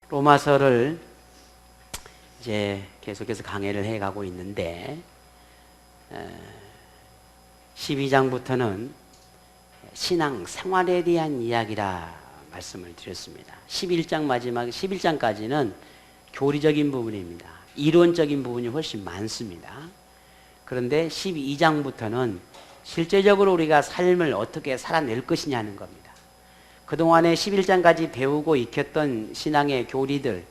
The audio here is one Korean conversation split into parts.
로마서를 이제 계속해서 강해를 해가고 있는데 12장부터는 신앙 생활에 대한 이야기라 말씀을 드렸습니다. 11장 마지막 11장까지는 교리적인 부분입니다. 이론적인 부분이 훨씬 많습니다. 그런데 12장부터는 실제적으로 우리가 삶을 어떻게 살아낼 것이냐는 겁니다. 그동안에 11장까지 배우고 익혔던 신앙의 교리들,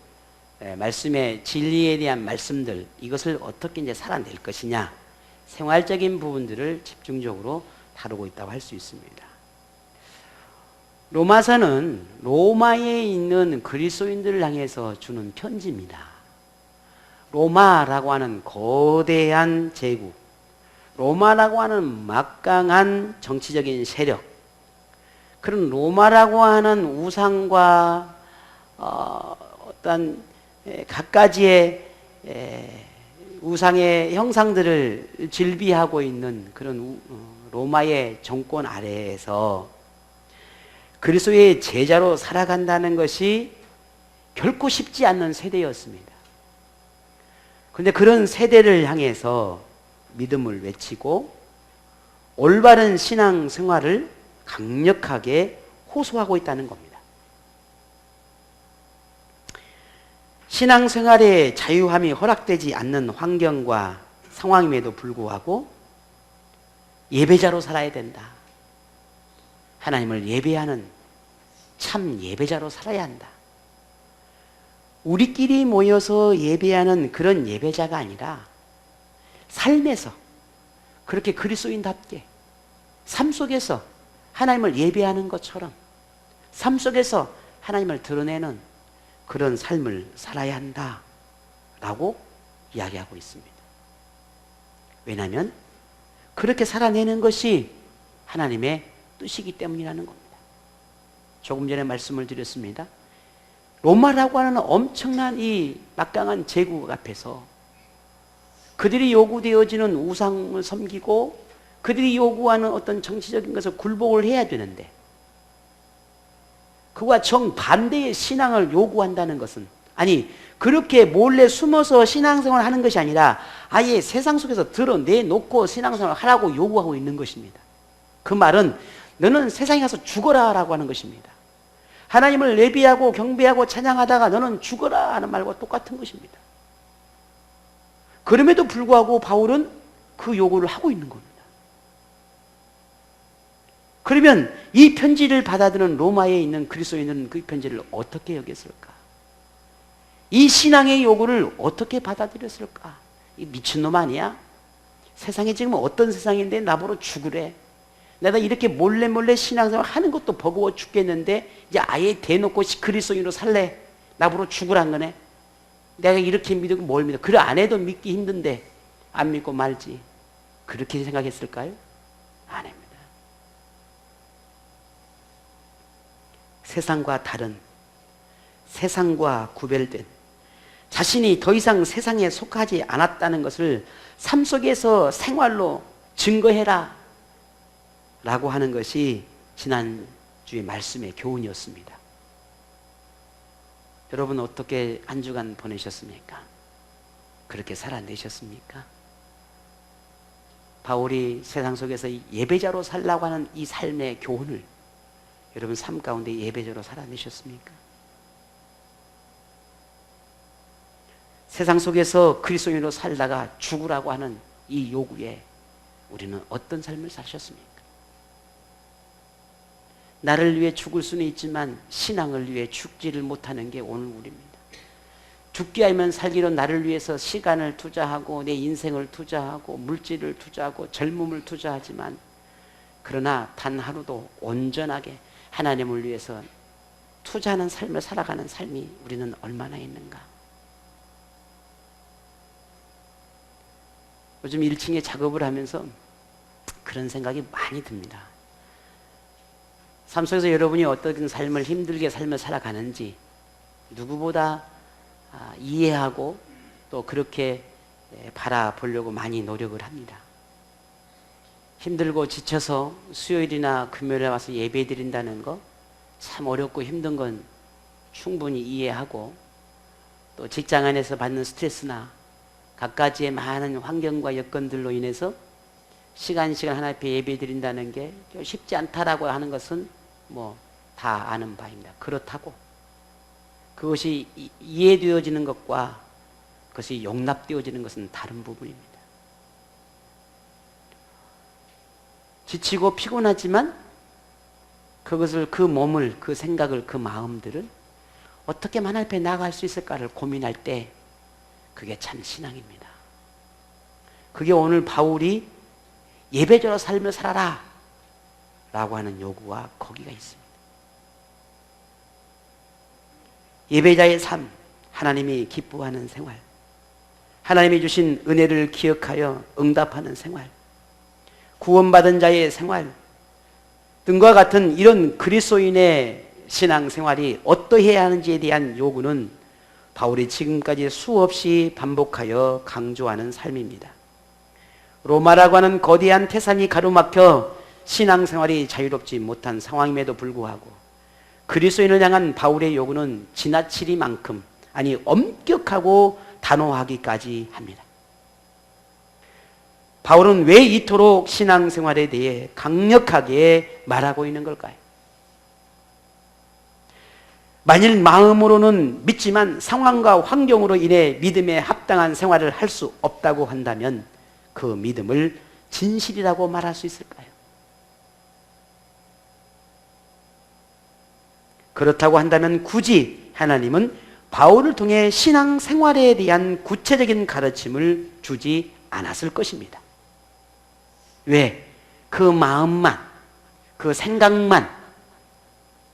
말씀의 진리에 대한 말씀들, 이것을 어떻게 이제 살아낼 것이냐, 생활적인 부분들을 집중적으로 다루고 있다고 할 수 있습니다. 로마서는 로마에 있는 그리스도인들을 향해서 주는 편지입니다. 로마라고 하는 거대한 제국, 로마라고 하는 막강한 정치적인 세력, 그런 로마라고 하는 우상과 어떤 갖가지의 우상의 형상들을 즐비하고 있는 그런 로마의 정권 아래에서 그리스도의 제자로 살아간다는 것이 결코 쉽지 않는 세대였습니다. 그런데 그런 세대를 향해서 믿음을 외치고 올바른 신앙 생활을 강력하게 호소하고 있다는 겁니다. 신앙생활에 자유함이 허락되지 않는 환경과 상황임에도 불구하고 예배자로 살아야 된다. 하나님을 예배하는 참 예배자로 살아야 한다. 우리끼리 모여서 예배하는 그런 예배자가 아니라 삶에서 그렇게 그리스도인답게 삶 속에서 하나님을 예배하는 것처럼 삶 속에서 하나님을 드러내는 그런 삶을 살아야 한다라고 이야기하고 있습니다. 왜냐하면 그렇게 살아내는 것이 하나님의 뜻이기 때문이라는 겁니다. 조금 전에 말씀을 드렸습니다. 로마라고 하는 엄청난 이 막강한 제국 앞에서 그들이 요구되어지는 우상을 섬기고 그들이 요구하는 어떤 정치적인 것을 굴복을 해야 되는데 그와 정반대의 신앙을 요구한다는 것은, 아니 그렇게 몰래 숨어서 신앙생활을 하는 것이 아니라 아예 세상 속에서 드러내놓고 신앙생활을 하라고 요구하고 있는 것입니다. 그 말은 너는 세상에 가서 죽어라 라고 하는 것입니다. 하나님을 예배하고 경배하고 찬양하다가 너는 죽어라 하는 말과 똑같은 것입니다. 그럼에도 불구하고 바울은 그 요구를 하고 있는 겁니다. 그러면 이 편지를 받아들은 로마에 있는 그리스도인은 그 편지를 어떻게 여겼을까? 이 신앙의 요구를 어떻게 받아들였을까? 이 미친놈 아니야? 세상에 지금 어떤 세상인데 나보러 죽으래? 내가 이렇게 몰래 신앙생활 하는 것도 버거워 죽겠는데 이제 아예 대놓고 그리스도인으로 살래? 나보러 죽으란 거네? 내가 이렇게 믿고 뭘 믿어? 그래 안 해도 믿기 힘든데 안 믿고 말지. 그렇게 생각했을까요? 아닙니다. 세상과 다른, 세상과 구별된, 자신이 더 이상 세상에 속하지 않았다는 것을 삶 속에서 생활로 증거해라 라고 하는 것이 지난주의 말씀의 교훈이었습니다. 여러분 어떻게 한 주간 보내셨습니까? 그렇게 살아내셨습니까? 바울이 세상 속에서 예배자로 살라고 하는 이 삶의 교훈을 여러분 삶 가운데 예배자로 살아내셨습니까? 세상 속에서 그리스도인으로 살다가 죽으라고 하는 이 요구에 우리는 어떤 삶을 사셨습니까? 나를 위해 죽을 수는 있지만 신앙을 위해 죽지를 못하는 게 오늘 우리입니다. 죽기 아니면 살기로 나를 위해서 시간을 투자하고 내 인생을 투자하고 물질을 투자하고 젊음을 투자하지만 그러나 단 하루도 온전하게 하나님을 위해서 투자하는 삶을 살아가는 삶이 우리는 얼마나 있는가? 요즘 1층에 작업을 하면서 그런 생각이 많이 듭니다. 삶 속에서 여러분이 어떤 삶을 힘들게 삶을 살아가는지 누구보다 이해하고 또 그렇게 바라보려고 많이 노력을 합니다. 힘들고 지쳐서 수요일이나 금요일에 와서 예배 드린다는 거 참 어렵고 힘든 건 충분히 이해하고 또 직장 안에서 받는 스트레스나 갖가지의 많은 환경과 여건들로 인해서 시간 하나 앞에 예배 드린다는 게 쉽지 않다라고 하는 것은 뭐 다 아는 바입니다. 그렇다고 그것이 이해되어지는 것과 그것이 용납되어지는 것은 다른 부분입니다. 지치고 피곤하지만 그것을, 그 몸을, 그 생각을, 그 마음들을 어떻게 하나님 앞에 나아갈 수 있을까를 고민할 때 그게 참 신앙입니다. 그게 오늘 바울이 예배자로 삶을 살아라 라고 하는 요구가 거기가 있습니다. 예배자의 삶, 하나님이 기뻐하는 생활, 하나님이 주신 은혜를 기억하여 응답하는 생활, 구원받은 자의 생활 등과 같은 이런 그리스도인의 신앙생활이 어떠해야 하는지에 대한 요구는 바울이 지금까지 수없이 반복하여 강조하는 삶입니다. 로마라고 하는 거대한 태산이 가로막혀 신앙생활이 자유롭지 못한 상황임에도 불구하고 그리스도인을 향한 바울의 요구는 지나치리만큼, 아니 엄격하고 단호하기까지 합니다. 바울은 왜 이토록 신앙생활에 대해 강력하게 말하고 있는 걸까요? 만일 마음으로는 믿지만 상황과 환경으로 인해 믿음에 합당한 생활을 할 수 없다고 한다면 그 믿음을 진실이라고 말할 수 있을까요? 그렇다고 한다면 굳이 하나님은 바울을 통해 신앙생활에 대한 구체적인 가르침을 주지 않았을 것입니다. 왜? 그 마음만, 그 생각만,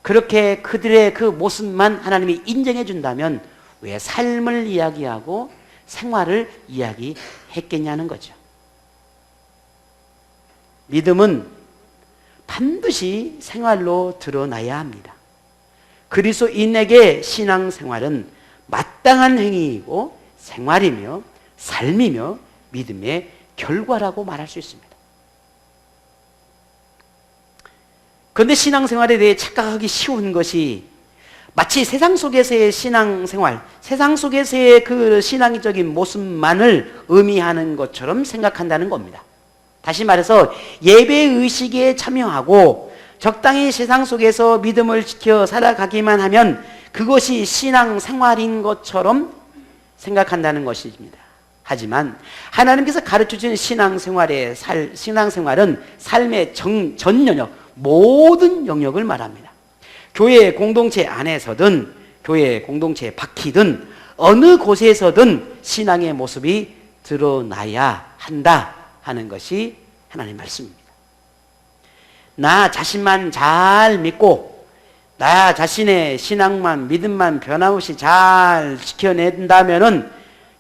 그렇게 그들의 그 모습만 하나님이 인정해 준다면 왜 삶을 이야기하고 생활을 이야기했겠냐는 거죠. 믿음은 반드시 생활로 드러나야 합니다. 그리스도인에게 신앙생활은 마땅한 행위이고 생활이며 삶이며 믿음의 결과라고 말할 수 있습니다. 그런데 신앙생활에 대해 착각하기 쉬운 것이 마치 세상 속에서의 신앙생활, 세상 속에서의 그 신앙적인 모습만을 의미하는 것처럼 생각한다는 겁니다. 다시 말해서 예배의식에 참여하고 적당히 세상 속에서 믿음을 지켜 살아가기만 하면 그것이 신앙생활인 것처럼 생각한다는 것입니다. 하지만 하나님께서 가르쳐주신 신앙생활은 삶의 전 영역, 모든 영역을 말합니다. 교회 공동체 안에서든 교회 공동체 밖이든 어느 곳에서든 신앙의 모습이 드러나야 한다 하는 것이 하나님의 말씀입니다. 나 자신만 잘 믿고 나 자신의 신앙만 믿음만 변함없이 잘 지켜낸다면은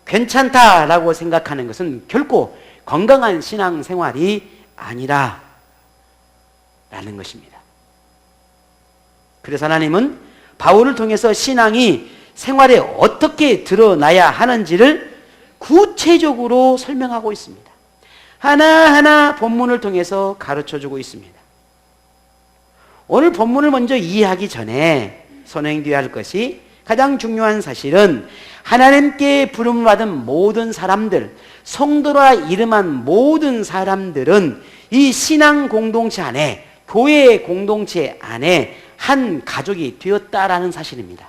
괜찮다라고 생각하는 것은 결코 건강한 신앙생활이 아니라 라는 것입니다. 그래서 하나님은 바울을 통해서 신앙이 생활에 어떻게 드러나야 하는지를 구체적으로 설명하고 있습니다. 하나하나 본문을 통해서 가르쳐주고 있습니다. 오늘 본문을 먼저 이해하기 전에 선행되어야 할 것이 가장 중요한 사실은 하나님께 부름을 받은 모든 사람들, 성도라 이름한 모든 사람들은 이 신앙 공동체 안에, 교회 공동체 안에 한 가족이 되었다라는 사실입니다.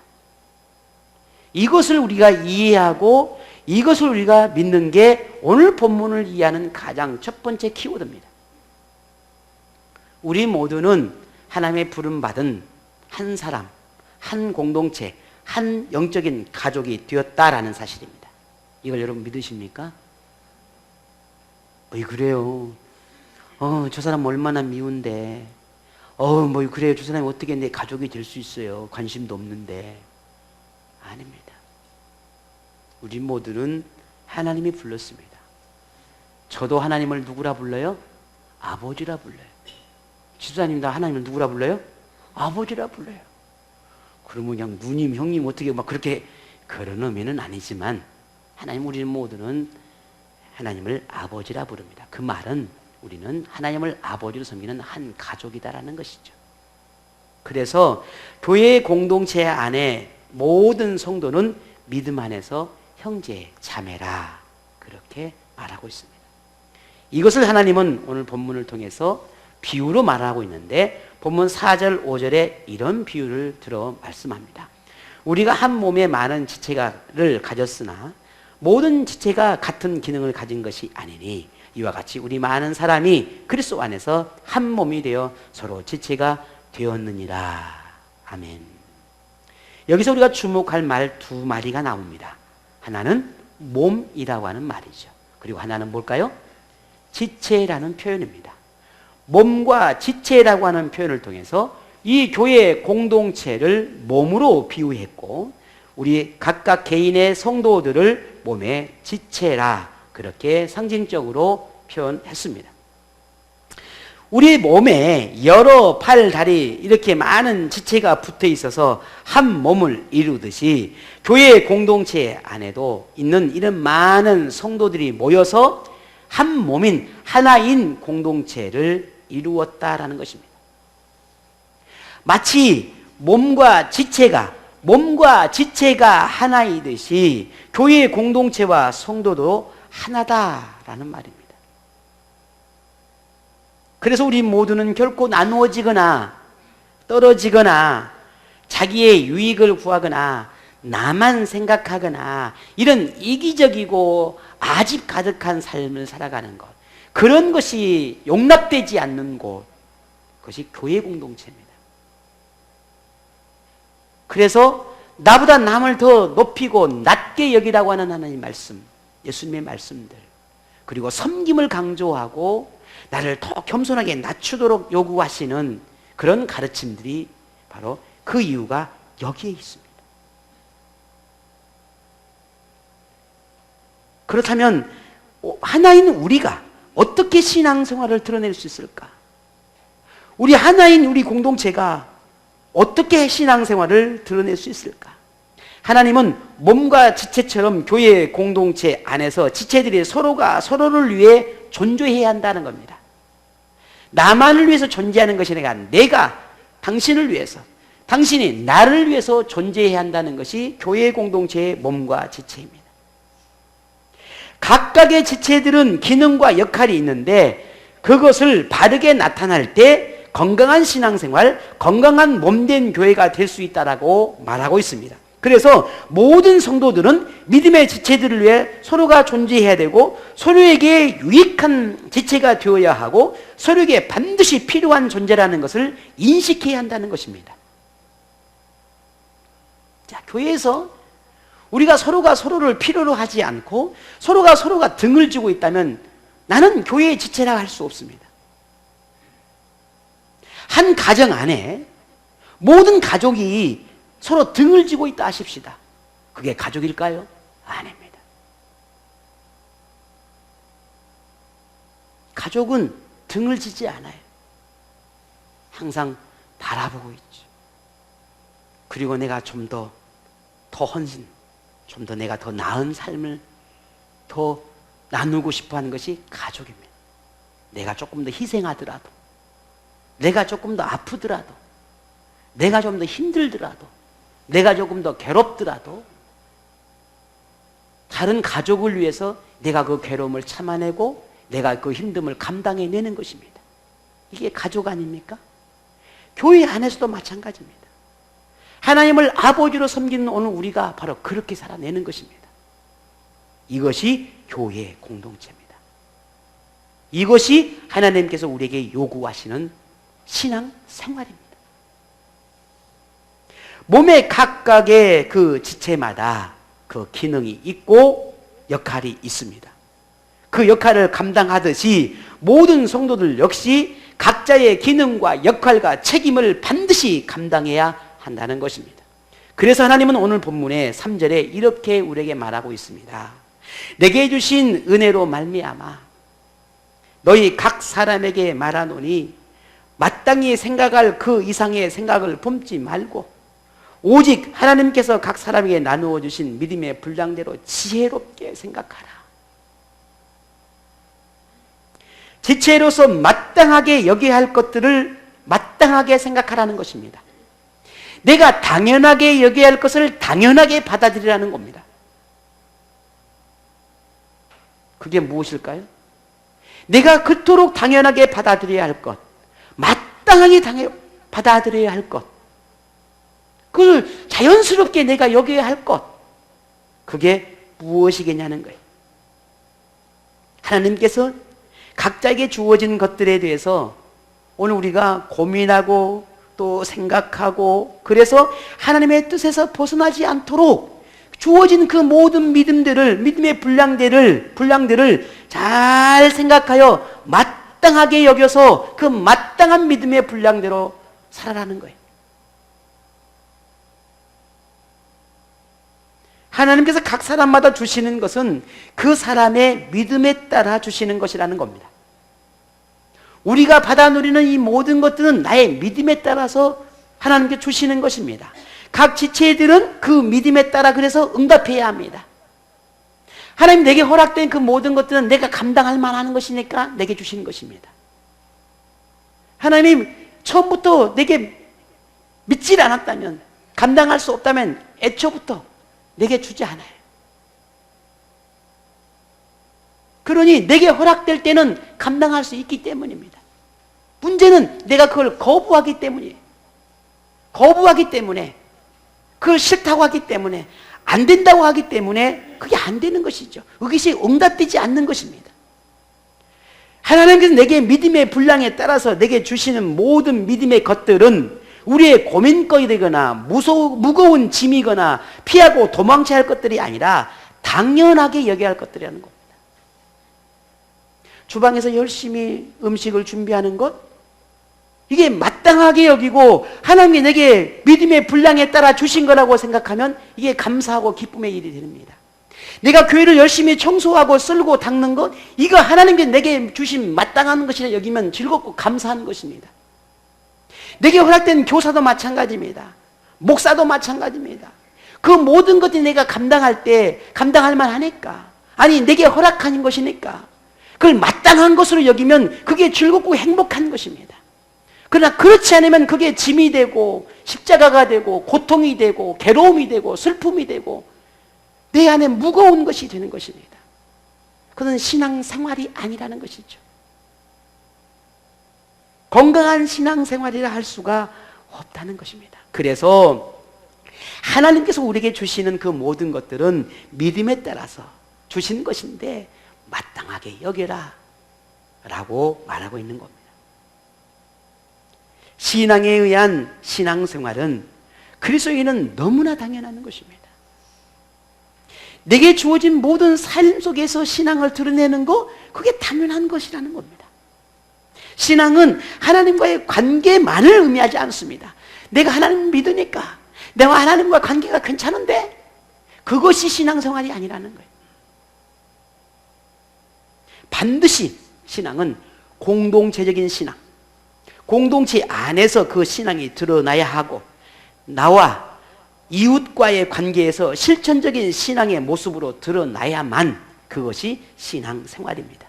이것을 우리가 이해하고 이것을 우리가 믿는 게 오늘 본문을 이해하는 가장 첫 번째 키워드입니다. 우리 모두는 하나님의 부름받은 한 사람, 한 공동체, 한 영적인 가족이 되었다라는 사실입니다. 이걸 여러분 믿으십니까? 그래요. 저 사람 얼마나 미운데. 뭐 그래요. 저 사람이 어떻게 내 가족이 될 수 있어요. 관심도 없는데. 아닙니다. 우리 모두는 하나님이 불렀습니다. 저도 하나님을 누구라 불러요? 아버지라 불러요. 지도자님도 하나님을 누구라 불러요? 아버지라 불러요. 그러면 그냥 누님, 형님 어떻게 막 그렇게 그런 의미는 아니지만 하나님 우리 모두는 하나님을 아버지라 부릅니다. 그 말은 우리는 하나님을 아버지로 섬기는 한 가족이다라는 것이죠. 그래서 교회 공동체 안에 모든 성도는 믿음 안에서 형제, 자매라 그렇게 말하고 있습니다. 이것을 하나님은 오늘 본문을 통해서 비유로 말하고 있는데 본문 4절, 5절에 이런 비유를 들어 말씀합니다. 우리가 한 몸에 많은 지체를 가졌으나 모든 지체가 같은 기능을 가진 것이 아니니 이와 같이 우리 많은 사람이 그리스도 안에서 한 몸이 되어 서로 지체가 되었느니라. 아멘. 여기서 우리가 주목할 말 두 마디가 나옵니다. 하나는 몸이라고 하는 말이죠. 그리고 하나는 뭘까요? 지체라는 표현입니다. 몸과 지체라고 하는 표현을 통해서 이 교회 공동체를 몸으로 비유했고 우리 각각 개인의 성도들을 몸의 지체라 그렇게 상징적으로 표현했습니다. 우리 몸에 여러 팔, 다리 이렇게 많은 지체가 붙어 있어서 한 몸을 이루듯이 교회 공동체 안에도 있는 이런 많은 성도들이 모여서 한 몸인 하나인 공동체를 이루었다라는 것입니다. 마치 몸과 지체가 하나이듯이 교회 공동체와 성도도 하나다라는 말입니다. 그래서 우리 모두는 결코 나누어지거나 떨어지거나 자기의 유익을 구하거나 나만 생각하거나 이런 이기적이고 아집 가득한 삶을 살아가는 것, 그런 것이 용납되지 않는 곳, 그것이 교회 공동체입니다. 그래서 나보다 남을 더 높이고 낮게 여기라고 하는 하나님의 말씀, 예수님의 말씀들, 그리고 섬김을 강조하고 나를 더 겸손하게 낮추도록 요구하시는 그런 가르침들이 바로 그 이유가 여기에 있습니다. 그렇다면 하나인 우리가 어떻게 신앙생활을 드러낼 수 있을까? 우리 하나인 우리 공동체가 어떻게 신앙생활을 드러낼 수 있을까? 하나님은 몸과 지체처럼 교회 공동체 안에서 지체들이 서로가 서로를 위해 존재해야 한다는 겁니다. 나만을 위해서 존재하는 것이 아니라 내가 당신을 위해서, 당신이 나를 위해서 존재해야 한다는 것이 교회 공동체의 몸과 지체입니다. 각각의 지체들은 기능과 역할이 있는데 그것을 바르게 나타날 때 건강한 신앙생활, 건강한 몸된 교회가 될 수 있다라고 말하고 있습니다. 그래서 모든 성도들은 믿음의 지체들을 위해 서로가 존재해야 되고 서로에게 유익한 지체가 되어야 하고 서로에게 반드시 필요한 존재라는 것을 인식해야 한다는 것입니다. 자, 교회에서 우리가 서로가 서로를 필요로 하지 않고 서로가 등을 지고 있다면 나는 교회의 지체라 할 수 없습니다. 한 가정 안에 모든 가족이 서로 등을 지고 있다 하십시다. 그게 가족일까요? 아닙니다. 가족은 등을 지지 않아요. 항상 바라보고 있죠. 그리고 내가 좀 더 헌신, 좀 더 내가 더 나은 삶을 더 나누고 싶어 하는 것이 가족입니다. 내가 조금 더 희생하더라도, 내가 조금 더 아프더라도, 내가 좀 더 힘들더라도, 내가 조금 더 괴롭더라도 다른 가족을 위해서 내가 그 괴로움을 참아내고 내가 그 힘듦을 감당해내는 것입니다. 이게 가족 아닙니까? 교회 안에서도 마찬가지입니다. 하나님을 아버지로 섬기는 오늘 우리가 바로 그렇게 살아내는 것입니다. 이것이 교회의 공동체입니다. 이것이 하나님께서 우리에게 요구하시는 신앙 생활입니다. 몸의 각각의 그 지체마다 그 기능이 있고 역할이 있습니다. 그 역할을 감당하듯이 모든 성도들 역시 각자의 기능과 역할과 책임을 반드시 감당해야 한다는 것입니다. 그래서 하나님은 오늘 본문의 3절에 이렇게 우리에게 말하고 있습니다. 내게 주신 은혜로 말미암아 너희 각 사람에게 말하노니 마땅히 생각할 그 이상의 생각을 품지 말고 오직 하나님께서 각 사람에게 나누어 주신 믿음의 분량대로 지혜롭게 생각하라. 지체로서 마땅하게 여겨야 할 것들을 마땅하게 생각하라는 것입니다. 내가 당연하게 여겨야 할 것을 당연하게 받아들이라는 겁니다. 그게 무엇일까요? 내가 그토록 당연하게 받아들여야 할 것, 마땅하게 받아들여야 할 것, 그걸 자연스럽게 내가 여겨야 할 것, 그게 무엇이겠냐는 거예요. 하나님께서 각자에게 주어진 것들에 대해서 오늘 우리가 고민하고 또 생각하고, 그래서 하나님의 뜻에서 벗어나지 않도록 주어진 그 모든 믿음의 분량들을 잘 생각하여 마땅하게 여겨서 그 마땅한 믿음의 분량대로 살아가는 거예요. 하나님께서 각 사람마다 주시는 것은 그 사람의 믿음에 따라 주시는 것이라는 겁니다. 우리가 받아 누리는 이 모든 것들은 나의 믿음에 따라서 하나님께 주시는 것입니다. 각 지체들은 그 믿음에 따라 그래서 응답해야 합니다. 하나님 내게 허락된 그 모든 것들은 내가 감당할 만한 것이니까 내게 주시는 것입니다. 하나님 처음부터 내게 믿질 않았다면, 감당할 수 없다면 애초부터 내게 주지 않아요. 그러니 내게 허락될 때는 감당할 수 있기 때문입니다. 문제는 내가 그걸 거부하기 때문이에요. 거부하기 때문에, 그걸 싫다고 하기 때문에, 안 된다고 하기 때문에 그게 안 되는 것이죠. 그것이 응답되지 않는 것입니다. 하나님께서 내게 믿음의 분량에 따라서 내게 주시는 모든 믿음의 것들은 우리의 고민거리 되거나 무거운 짐이거나 피하고 도망쳐야 할 것들이 아니라 당연하게 여겨야 할 것들이라는 겁니다. 주방에서 열심히 음식을 준비하는 것, 이게 마땅하게 여기고 하나님이 내게 믿음의 분량에 따라 주신 거라고 생각하면 이게 감사하고 기쁨의 일이 됩니다. 내가 교회를 열심히 청소하고 쓸고 닦는 것, 이거 하나님께 내게 주신 마땅한 것이라 여기면 즐겁고 감사하는 것입니다. 내게 허락된 교사도 마찬가지입니다. 목사도 마찬가지입니다. 그 모든 것들이 내가 감당할 때 감당할 만하니까, 아니 내게 허락한 것이니까 그걸 마땅한 것으로 여기면 그게 즐겁고 행복한 것입니다. 그러나 그렇지 않으면 그게 짐이 되고 십자가가 되고 고통이 되고 괴로움이 되고 슬픔이 되고 내 안에 무거운 것이 되는 것입니다. 그건 신앙생활이 아니라는 것이죠. 건강한 신앙생활이라 할 수가 없다는 것입니다. 그래서 하나님께서 우리에게 주시는 그 모든 것들은 믿음에 따라서 주신 것인데 마땅하게 여겨라 라고 말하고 있는 겁니다. 신앙에 의한 신앙생활은 그리스도인은 너무나 당연한 것입니다. 내게 주어진 모든 삶 속에서 신앙을 드러내는 거, 그게 당연한 것이라는 겁니다. 신앙은 하나님과의 관계만을 의미하지 않습니다. 내가 하나님 믿으니까 내가 하나님과 관계가 괜찮은데 그것이 신앙생활이 아니라는 거예요. 반드시 신앙은 공동체적인 신앙, 공동체 안에서 그 신앙이 드러나야 하고 나와 이웃과의 관계에서 실천적인 신앙의 모습으로 드러나야만 그것이 신앙생활입니다.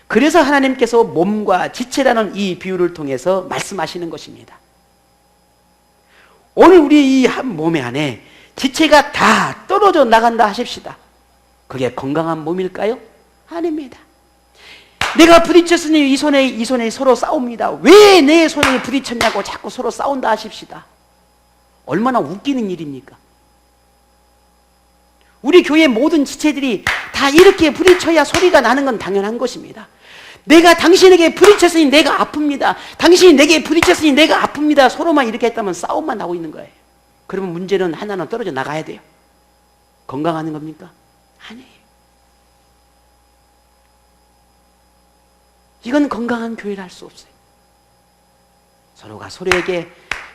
그래서 하나님께서 몸과 지체라는 이 비유를 통해서 말씀하시는 것입니다. 오늘 우리 이 한 몸의 안에 지체가 다 떨어져 나간다 하십시다. 그게 건강한 몸일까요? 아닙니다. 내가 부딪혔으니 이 손에 서로 싸웁니다. 왜 내 손에 부딪혔냐고 자꾸 서로 싸운다 하십시다. 얼마나 웃기는 일입니까? 우리 교회 모든 지체들이 다 이렇게 부딪혀야 소리가 나는 건 당연한 것입니다. 내가 당신에게 부딪혔으니 내가 아픕니다. 당신이 내게 부딪혔으니 내가 아픕니다. 서로만 이렇게 했다면 싸움만 나고 있는 거예요. 그러면 문제는 하나는 떨어져 나가야 돼요. 건강하는 겁니까? 아니에요. 이건 건강한 교회를 할 수 없어요. 서로가 서로에게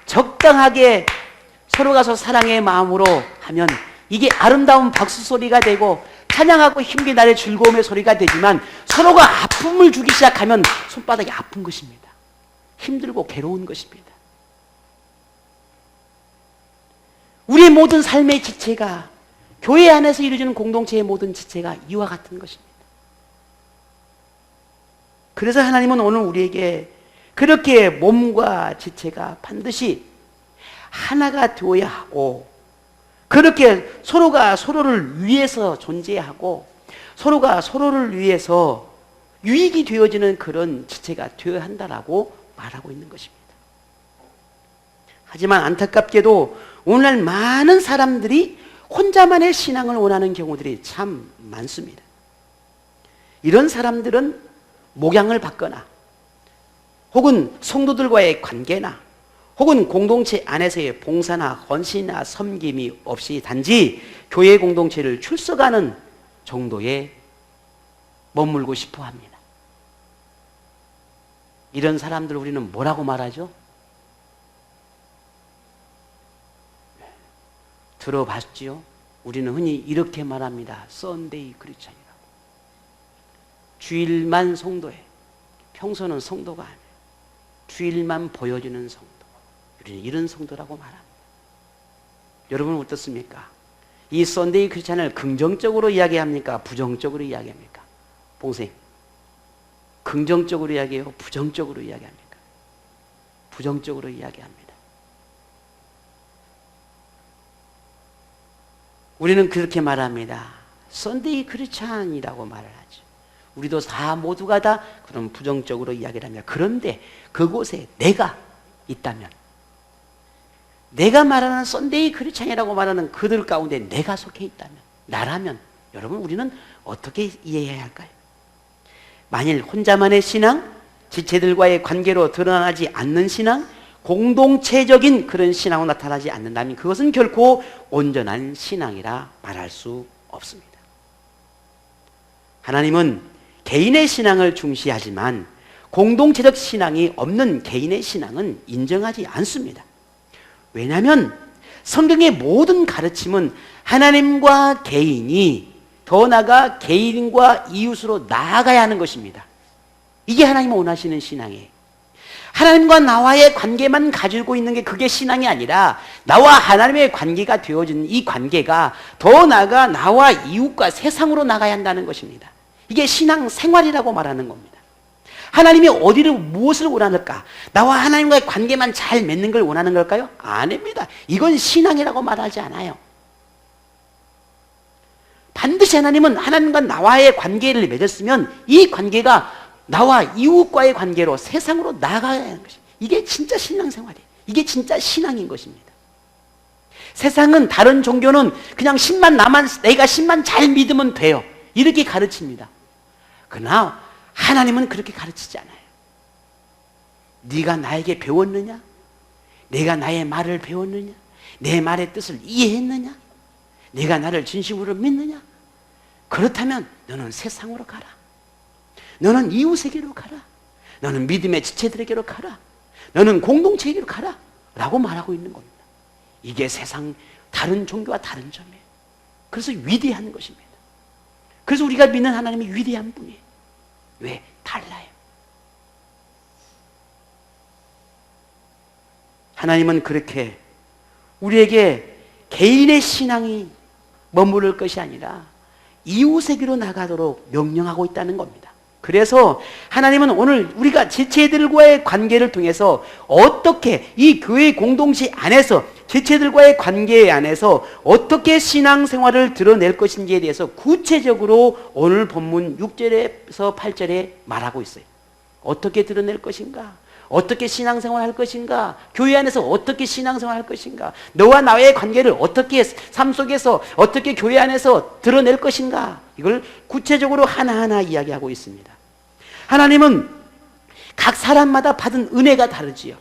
적당하게 서로가 사랑의 마음으로 하면 이게 아름다운 박수 소리가 되고 찬양하고 힘이 나의 즐거움의 소리가 되지만 서로가 아픔을 주기 시작하면 손바닥이 아픈 것입니다. 힘들고 괴로운 것입니다. 우리의 모든 삶의 지체가, 교회 안에서 이루어지는 공동체의 모든 지체가 이와 같은 것입니다. 그래서 하나님은 오늘 우리에게 그렇게 몸과 지체가 반드시 하나가 되어야 하고, 그렇게 서로가 서로를 위해서 존재하고 서로가 서로를 위해서 유익이 되어지는 그런 지체가 되어야 한다라고 말하고 있는 것입니다. 하지만 안타깝게도 오늘날 많은 사람들이 혼자만의 신앙을 원하는 경우들이 참 많습니다. 이런 사람들은 목양을 받거나 혹은 성도들과의 관계나 혹은 공동체 안에서의 봉사나 헌신이나 섬김이 없이 단지 교회 공동체를 출석하는 정도에 머물고 싶어 합니다. 이런 사람들 우리는 뭐라고 말하죠? 들어봤지요? 우리는 흔히 이렇게 말합니다. 썬데이 크리스찬이라고. 주일만 성도해. 평소는 성도가 아니에요. 주일만 보여주는 성도. 우리는 이런 성도라고 말합니다. 여러분은 어떻습니까? 이 썬데이 크리스찬을 긍정적으로 이야기합니까? 부정적으로 이야기합니까? 봉생, 긍정적으로 이야기해요? 부정적으로 이야기합니까? 부정적으로 이야기합니다. 우리는 그렇게 말합니다. 썬데이 크리스찬이라고 말을 하죠. 우리도 다 모두가 다 그런 부정적으로 이야기를 합니다. 그런데 그곳에 내가 있다면, 내가 말하는 썬데이 크리스찬이라고 말하는 그들 가운데 내가 속해 있다면, 나라면 여러분 우리는 어떻게 이해해야 할까요? 만일 혼자만의 신앙, 지체들과의 관계로 드러나지 않는 신앙, 공동체적인 그런 신앙으로 나타나지 않는다면 그것은 결코 온전한 신앙이라 말할 수 없습니다. 하나님은 개인의 신앙을 중시하지만 공동체적 신앙이 없는 개인의 신앙은 인정하지 않습니다. 왜냐하면 성경의 모든 가르침은 하나님과 개인이, 더 나아가 개인과 이웃으로 나아가야 하는 것입니다. 이게 하나님이 원하시는 신앙이에요. 하나님과 나와의 관계만 가지고 있는 게 그게 신앙이 아니라 나와 하나님의 관계가 되어진 이 관계가 더 나아가 나와 이웃과 세상으로 나가야 한다는 것입니다. 이게 신앙 생활이라고 말하는 겁니다. 하나님이 어디를 무엇을 원하는가? 나와 하나님과의 관계만 잘 맺는 걸 원하는 걸까요? 아닙니다. 이건 신앙이라고 말하지 않아요. 반드시 하나님은 하나님과 나와의 관계를 맺었으면 이 관계가 나와 이웃과의 관계로 세상으로 나가야 하는 것입니다. 이게 진짜 신앙생활이에요. 이게 진짜 신앙인 것입니다. 세상은, 다른 종교는 그냥 내가 신만 잘 믿으면 돼요, 이렇게 가르칩니다. 그러나 하나님은 그렇게 가르치지 않아요. 네가 나에게 배웠느냐? 내가 나의 말을 배웠느냐? 내 말의 뜻을 이해했느냐? 네가 나를 진심으로 믿느냐? 그렇다면 너는 세상으로 가라. 너는 이웃에게로 가라. 너는 믿음의 지체들에게로 가라. 너는 공동체에게로 가라. 라고 말하고 있는 겁니다. 이게 세상 다른 종교와 다른 점이에요. 그래서 위대한 것입니다. 그래서 우리가 믿는 하나님이 위대한 분이에요. 왜? 달라요. 하나님은 그렇게 우리에게 개인의 신앙이 머무를 것이 아니라 이웃에게로 나가도록 명령하고 있다는 겁니다. 그래서 하나님은 오늘 우리가 지체들과의 관계를 통해서 어떻게 이 교회 공동체 안에서 지체들과의 관계 안에서 어떻게 신앙생활을 드러낼 것인지에 대해서 구체적으로 오늘 본문 6절에서 8절에 말하고 있어요. 어떻게 드러낼 것인가? 어떻게 신앙생활 할 것인가? 교회 안에서 어떻게 신앙생활 할 것인가? 너와 나의 관계를 어떻게 삶 속에서 어떻게 교회 안에서 드러낼 것인가? 이걸 구체적으로 하나하나 이야기하고 있습니다. 하나님은 각 사람마다 받은 은혜가 다르지요.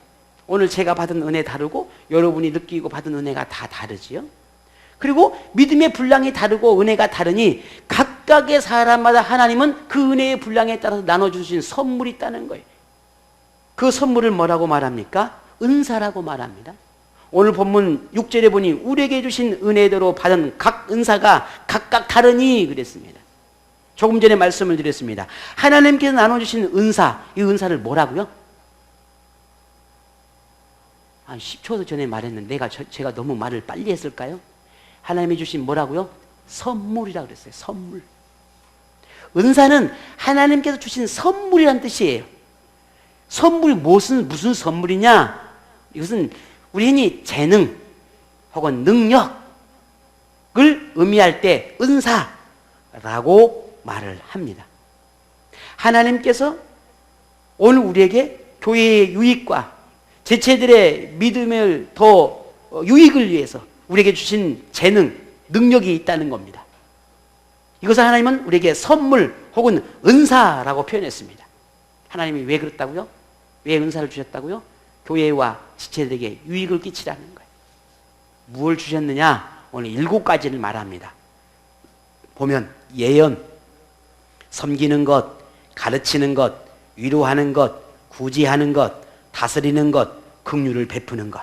오늘 제가 받은 은혜 다르고 여러분이 느끼고 받은 은혜가 다 다르지요. 그리고 믿음의 분량이 다르고 은혜가 다르니 각각의 사람마다 하나님은 그 은혜의 분량에 따라서 나눠주신 선물이 있다는 거예요. 그 선물을 뭐라고 말합니까? 은사라고 말합니다. 오늘 본문 6절에 보니 우리에게 주신 은혜대로 받은 각 은사가 각각 다르니 그랬습니다. 조금 전에 말씀을 드렸습니다. 하나님께서 나눠주신 은사, 이 은사를 뭐라고요? 한 10초 전에 말했는데 제가 너무 말을 빨리 했을까요? 하나님이 주신 뭐라고요? 선물이라고 그랬어요. 선물. 은사는 하나님께서 주신 선물이란 뜻이에요. 선물이 무슨 선물이냐? 이것은 우리 흔히 재능 혹은 능력을 의미할 때 은사라고 말을 합니다. 하나님께서 오늘 우리에게 교회의 유익과 지체들의 믿음을 더 유익을 위해서 우리에게 주신 재능, 능력이 있다는 겁니다. 이것을 하나님은 우리에게 선물 혹은 은사라고 표현했습니다. 하나님이 왜 그렇다고요? 왜 은사를 주셨다고요? 교회와 지체들에게 유익을 끼치라는 거예요. 무엇을 주셨느냐? 오늘 7가지를 말합니다. 보면 예언, 섬기는 것, 가르치는 것, 위로하는 것, 구제하는 것, 다스리는 것, 긍휼을 베푸는 것.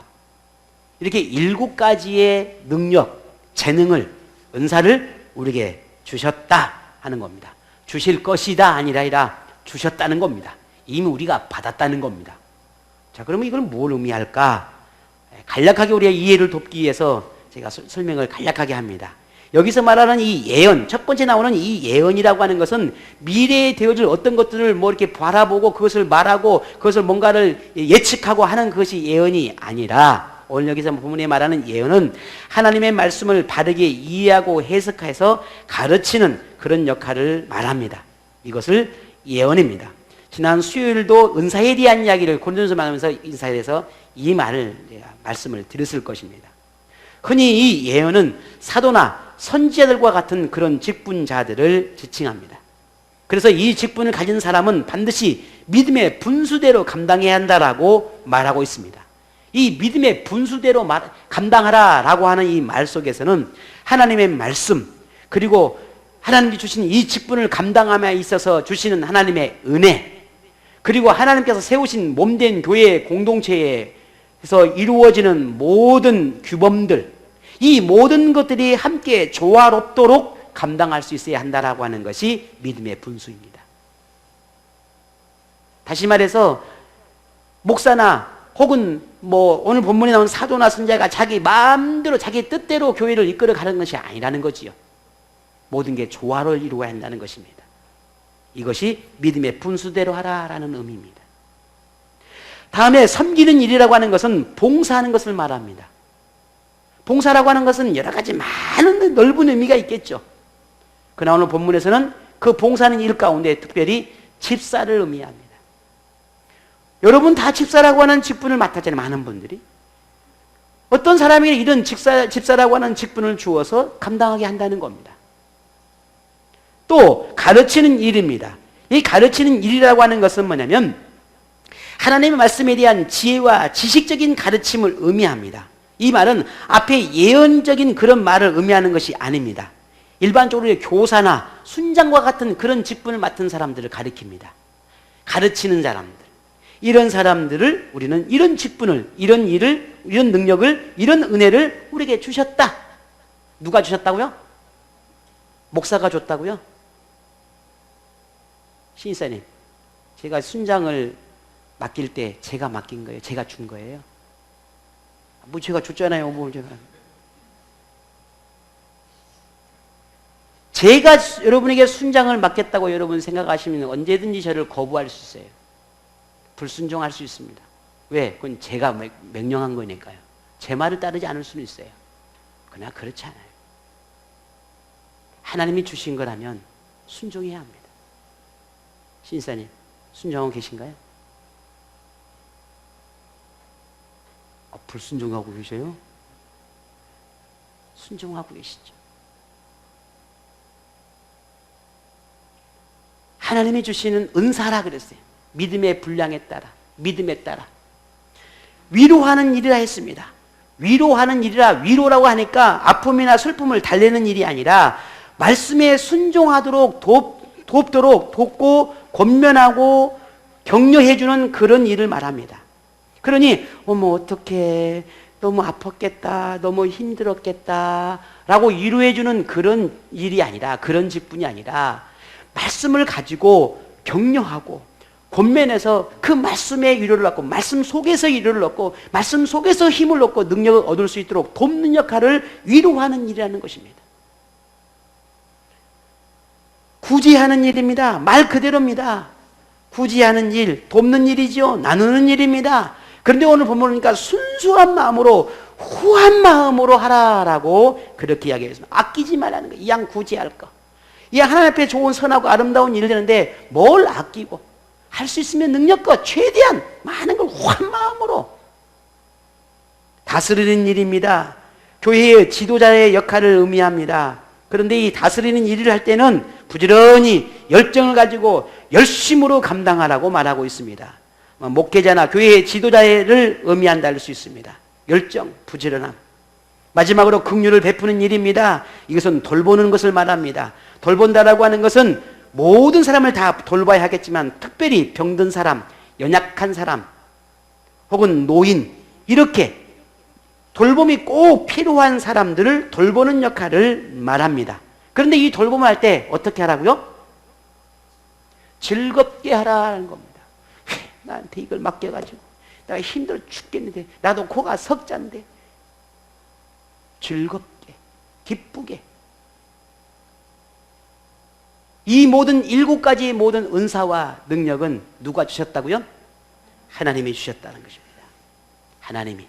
이렇게 7가지의 능력, 재능을, 은사를 우리에게 주셨다 하는 겁니다. 주실 것이다 아니라 주셨다는 겁니다. 이미 우리가 받았다는 겁니다. 자, 그러면 이걸 뭘 의미할까? 간략하게 우리의 이해를 돕기 위해서 제가 설명을 간략하게 합니다. 여기서 말하는 이 예언, 첫 번째 나오는 이 예언이라고 하는 것은 미래에 되어질 어떤 것들을 뭐 이렇게 바라보고 그것을 말하고 그것을 뭔가를 예측하고 하는 것이 예언이 아니라, 오늘 여기서 본문에 말하는 예언은 하나님의 말씀을 바르게 이해하고 해석해서 가르치는 그런 역할을 말합니다. 이것을 예언입니다. 지난 수요일도 은사에 대한 이야기를 고린도전서 말하면서 인사에 대해서 이 말씀을 드렸을 것입니다. 흔히 이 예언은 사도나 선지자들과 같은 그런 직분자들을 지칭합니다. 그래서 이 직분을 가진 사람은 반드시 믿음의 분수대로 감당해야 한다라고 말하고 있습니다. 이 믿음의 분수대로 감당하라라고 하는 이 말 속에서는 하나님의 말씀, 그리고 하나님이 주신 이 직분을 감당함에 있어서 주시는 하나님의 은혜, 그리고 하나님께서 세우신 몸된 교회 공동체에서 이루어지는 모든 규범들, 이 모든 것들이 함께 조화롭도록 감당할 수 있어야 한다라고 하는 것이 믿음의 분수입니다. 다시 말해서 목사나 혹은 뭐 오늘 본문에 나온 사도나 선지자가 자기 마음대로 자기 뜻대로 교회를 이끌어 가는 것이 아니라는 거지요. 모든 게 조화를 이루어야 한다는 것입니다. 이것이 믿음의 분수대로 하라라는 의미입니다. 다음에 섬기는 일이라고 하는 것은 봉사하는 것을 말합니다. 봉사라고 하는 것은 여러 가지 많은 넓은 의미가 있겠죠. 그러나 오늘 본문에서는 그 봉사하는 일 가운데 특별히 집사를 의미합니다. 여러분 다 집사라고 하는 직분을 맡았잖아요. 많은 분들이. 어떤 사람에게 이런 집사라고 하는 직분을 주어서 감당하게 한다는 겁니다. 또 가르치는 일입니다. 이 가르치는 일이라고 하는 것은 뭐냐면 하나님의 말씀에 대한 지혜와 지식적인 가르침을 의미합니다. 이 말은 앞에 예언적인 그런 말을 의미하는 것이 아닙니다. 일반적으로 교사나 순장과 같은 그런 직분을 맡은 사람들을 가리킵니다. 가르치는 사람들. 이런 사람들을 우리는 이런 직분을, 이런 일을, 이런 능력을, 이런 은혜를 우리에게 주셨다. 누가 주셨다고요? 목사가 줬다고요? 신입사님, 제가 순장을 맡길 때 제가 맡긴 거예요? 제가 준 거예요? 뭐 제가 줬잖아요. 뭐 제가 여러분에게 순장을 맡겠다고 여러분 생각하시면 언제든지 저를 거부할 수 있어요. 불순종할 수 있습니다. 왜? 그건 제가 명령한 거니까요. 제 말을 따르지 않을 수는 있어요. 그러나 그렇지 않아요. 하나님이 주신 거라면 순종해야 합니다. 신사님, 순종하고 계신가요? 불순종하고 계셔요? 순종하고 계시죠. 하나님이 주시는 은사라 그랬어요. 믿음의 분량에 따라, 믿음에 따라. 위로하는 일이라 했습니다. 위로하는 일이라, 위로라고 하니까 아픔이나 슬픔을 달래는 일이 아니라 말씀에 순종하도록 돕도록 돕고 권면하고 격려해주는 그런 일을 말합니다. 그러니 어머 어떡해, 너무 아팠겠다, 너무 힘들었겠다 라고 위로해주는 그런 일이 아니라, 그런 직분이 아니라 말씀을 가지고 격려하고 권면해서 그 말씀에 위로를 얻고 말씀 속에서 위로를 얻고 말씀 속에서 힘을 얻고 능력을 얻을 수 있도록 돕는 역할을 위로하는 일이라는 것입니다. 구제하는 일입니다. 말 그대로입니다. 구제하는 일, 돕는 일이죠. 나누는 일입니다. 그런데 오늘 보니까 순수한 마음으로 후한 마음으로 하라라고 그렇게 이야기했습니다. 아끼지 말라는 거. 이 양 구제할 거. 이 양 하나님 앞에 좋은 선하고 아름다운 일을 하는데 뭘 아끼고 할 수 있으면 능력껏 최대한 많은 걸 후한 마음으로 다스리는 일입니다. 교회의 지도자의 역할을 의미합니다. 그런데 이 다스리는 일을 할 때는 부지런히 열정을 가지고 열심으로 감당하라고 말하고 있습니다. 목회자나 교회의 지도자를 의미한다 할 수 있습니다. 열정, 부지런함. 마지막으로 긍휼을 베푸는 일입니다. 이것은 돌보는 것을 말합니다. 돌본다라고 하는 것은 모든 사람을 다 돌봐야 하겠지만 특별히 병든 사람, 연약한 사람, 혹은 노인, 이렇게 돌봄이 꼭 필요한 사람들을 돌보는 역할을 말합니다. 그런데 이 돌봄을 할 때 어떻게 하라고요? 즐겁게 하라는 겁니다. 나한테 이걸 맡겨가지고 내가 힘들어 죽겠는데, 나도 코가 석잔데, 즐겁게, 기쁘게. 이 모든 7가지의 모든 은사와 능력은 누가 주셨다고요? 하나님이 주셨다는 것입니다. 하나님이.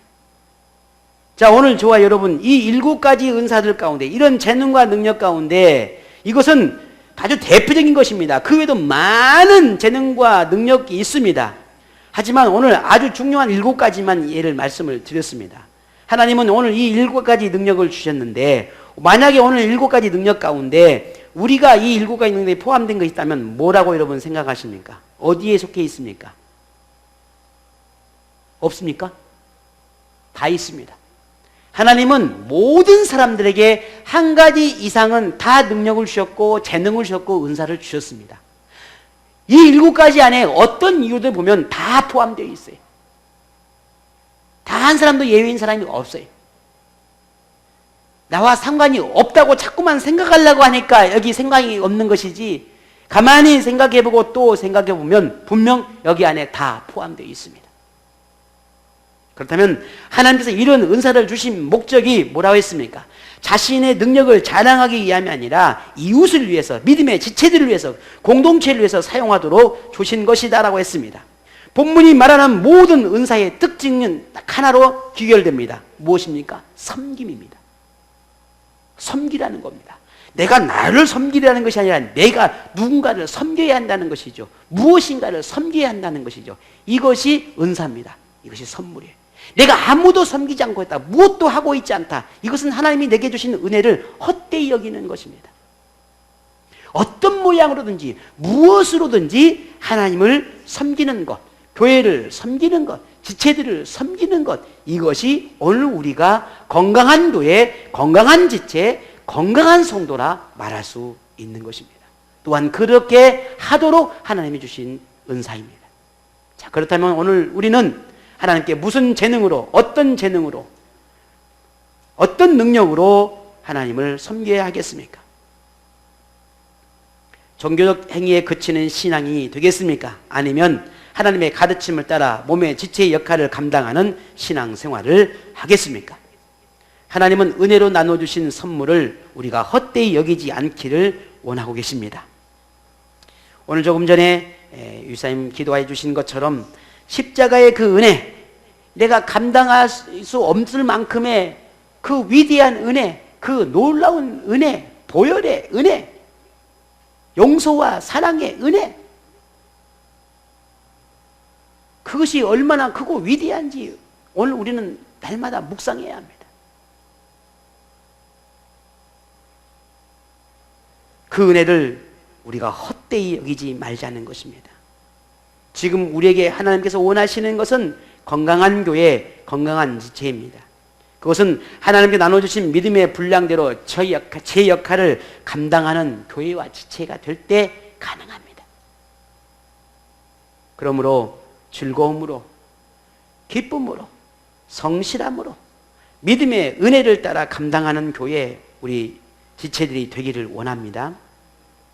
자, 오늘 저와 여러분, 이 7가지 은사들 가운데, 이런 재능과 능력 가운데 이것은 아주 대표적인 것입니다. 그 외에도 많은 재능과 능력이 있습니다. 하지만 오늘 아주 중요한 7가지만 예를 말씀을 드렸습니다. 하나님은 오늘 이 7가지 능력을 주셨는데, 만약에 오늘 7가지 능력 가운데 우리가 이 7가지 능력에 포함된 것이 있다면 뭐라고 여러분 생각하십니까? 어디에 속해 있습니까? 없습니까? 다 있습니다. 하나님은 모든 사람들에게 한 가지 이상은 다 능력을 주셨고 재능을 주셨고 은사를 주셨습니다. 이 7가지 안에 어떤 이유들 보면 다 포함되어 있어요. 다 한 사람도 예외인 사람이 없어요. 나와 상관이 없다고 자꾸만 생각하려고 하니까 여기 생각이 없는 것이지, 가만히 생각해보고 또 생각해보면 분명 여기 안에 다 포함되어 있습니다. 그렇다면 하나님께서 이런 은사를 주신 목적이 뭐라고 했습니까? 자신의 능력을 자랑하기 위함이 아니라 이웃을 위해서, 믿음의 지체들을 위해서, 공동체를 위해서 사용하도록 주신 것이다라고 했습니다. 본문이 말하는 모든 은사의 특징은 딱 하나로 귀결됩니다. 무엇입니까? 섬김입니다. 섬기라는 겁니다. 내가 나를 섬기라는 것이 아니라 내가 누군가를 섬겨야 한다는 것이죠. 무엇인가를 섬겨야 한다는 것이죠. 이것이 은사입니다. 이것이 선물이에요. 내가 아무도 섬기지 않고 있다, 무엇도 하고 있지 않다, 이것은 하나님이 내게 주신 은혜를 헛되이 여기는 것입니다. 어떤 모양으로든지 무엇으로든지 하나님을 섬기는 것, 교회를 섬기는 것, 지체들을 섬기는 것, 이것이 오늘 우리가 건강한 교회, 건강한 지체, 건강한 성도라 말할 수 있는 것입니다. 또한 그렇게 하도록 하나님이 주신 은사입니다. 자, 그렇다면 오늘 우리는 하나님께 무슨 재능으로, 어떤 재능으로, 어떤 능력으로 하나님을 섬겨야 하겠습니까? 종교적 행위에 그치는 신앙이 되겠습니까? 아니면 하나님의 가르침을 따라 몸의 지체의 역할을 감당하는 신앙생활을 하겠습니까? 하나님은 은혜로 나눠주신 선물을 우리가 헛되이 여기지 않기를 원하고 계십니다. 오늘 조금 전에 유사님 기도해 주신 것처럼 십자가의 그 은혜, 내가 감당할 수 없을 만큼의 그 위대한 은혜, 그 놀라운 은혜, 보혈의 은혜, 용서와 사랑의 은혜, 그것이 얼마나 크고 위대한지 오늘 우리는 날마다 묵상해야 합니다. 그 은혜를 우리가 헛되이 여기지 말자는 것입니다. 지금 우리에게 하나님께서 원하시는 것은 건강한 교회, 건강한 지체입니다. 그것은 하나님께 나눠주신 믿음의 분량대로 제 역할을 감당하는 교회와 지체가 될 때 가능합니다. 그러므로 즐거움으로, 기쁨으로, 성실함으로 믿음의 은혜를 따라 감당하는 교회, 우리 지체들이 되기를 원합니다.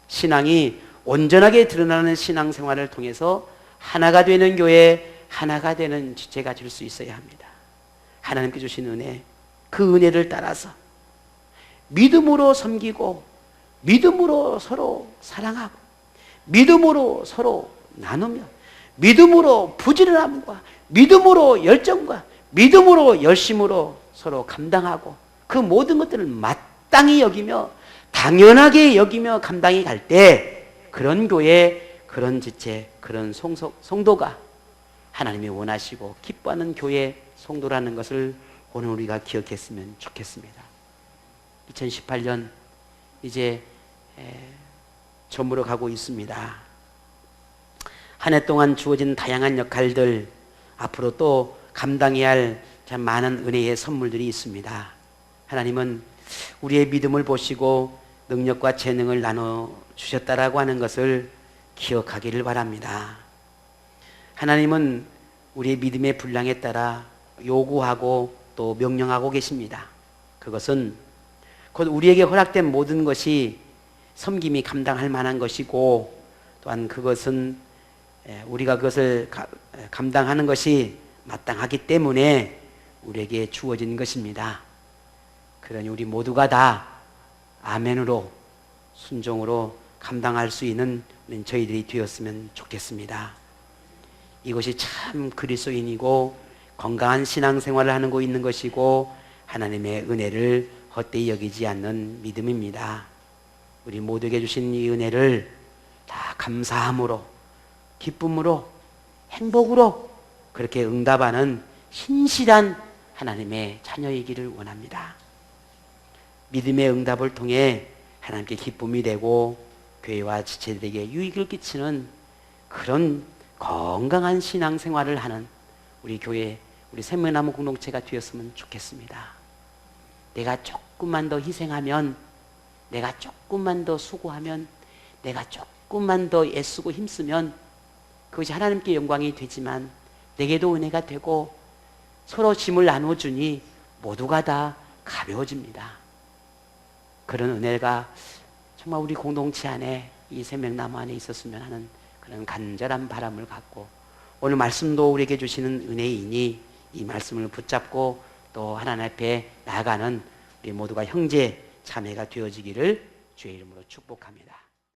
신앙이 온전하게 드러나는 신앙생활을 통해서 하나가 되는 교회, 하나가 되는 지체가 될 수 있어야 합니다. 하나님께 주신 은혜, 그 은혜를 따라서 믿음으로 섬기고, 믿음으로 서로 사랑하고, 믿음으로 서로 나누며, 믿음으로 부지런함과 믿음으로 열정과 믿음으로 열심으로 서로 감당하고 그 모든 것들을 마땅히 여기며 당연하게 여기며 감당해 갈 때 그런 교회, 그런 지체, 그런 성도가 하나님이 원하시고 기뻐하는 교회 성도라는 것을 오늘 우리가 기억했으면 좋겠습니다. 2018년 이제 저물어 가고 있습니다. 한 해 동안 주어진 다양한 역할들, 앞으로 또 감당해야 할 참 많은 은혜의 선물들이 있습니다. 하나님은 우리의 믿음을 보시고 능력과 재능을 나눠주셨다라고 하는 것을 기억하기를 바랍니다. 하나님은 우리의 믿음의 분량에 따라 요구하고 또 명령하고 계십니다. 그것은 곧 우리에게 허락된 모든 것이 섬김이 감당할 만한 것이고 또한 그것은 우리가 그것을 감당하는 것이 마땅하기 때문에 우리에게 주어진 것입니다. 그러니 우리 모두가 다 아멘으로 순종으로 감당할 수 있는 저희들이 되었으면 좋겠습니다. 이것이 참 그리스도인이고 건강한 신앙생활을 하는 거 있는 것이고 하나님의 은혜를 헛되이 여기지 않는 믿음입니다. 우리 모두에게 주신 이 은혜를 다 감사함으로 기쁨으로 행복으로 그렇게 응답하는 신실한 하나님의 자녀이기를 원합니다. 믿음의 응답을 통해 하나님께 기쁨이 되고 교회와 지체들에게 유익을 끼치는 그런 건강한 신앙생활을 하는 우리 교회, 우리 샘매나무 공동체가 되었으면 좋겠습니다. 내가 조금만 더 희생하면, 내가 조금만 더 수고하면, 내가 조금만 더 애쓰고 힘쓰면 그것이 하나님께 영광이 되지만 내게도 은혜가 되고 서로 짐을 나눠주니 모두가 다 가벼워집니다. 그런 은혜가 정말 우리 공동체 안에 이 샘매나무 안에 있었으면 하는 그런 간절한 바람을 갖고 오늘 말씀도 우리에게 주시는 은혜이니 이 말씀을 붙잡고 또 하나님 앞에 나아가는 우리 모두가 형제 자매가 되어지기를 주의 이름으로 축복합니다.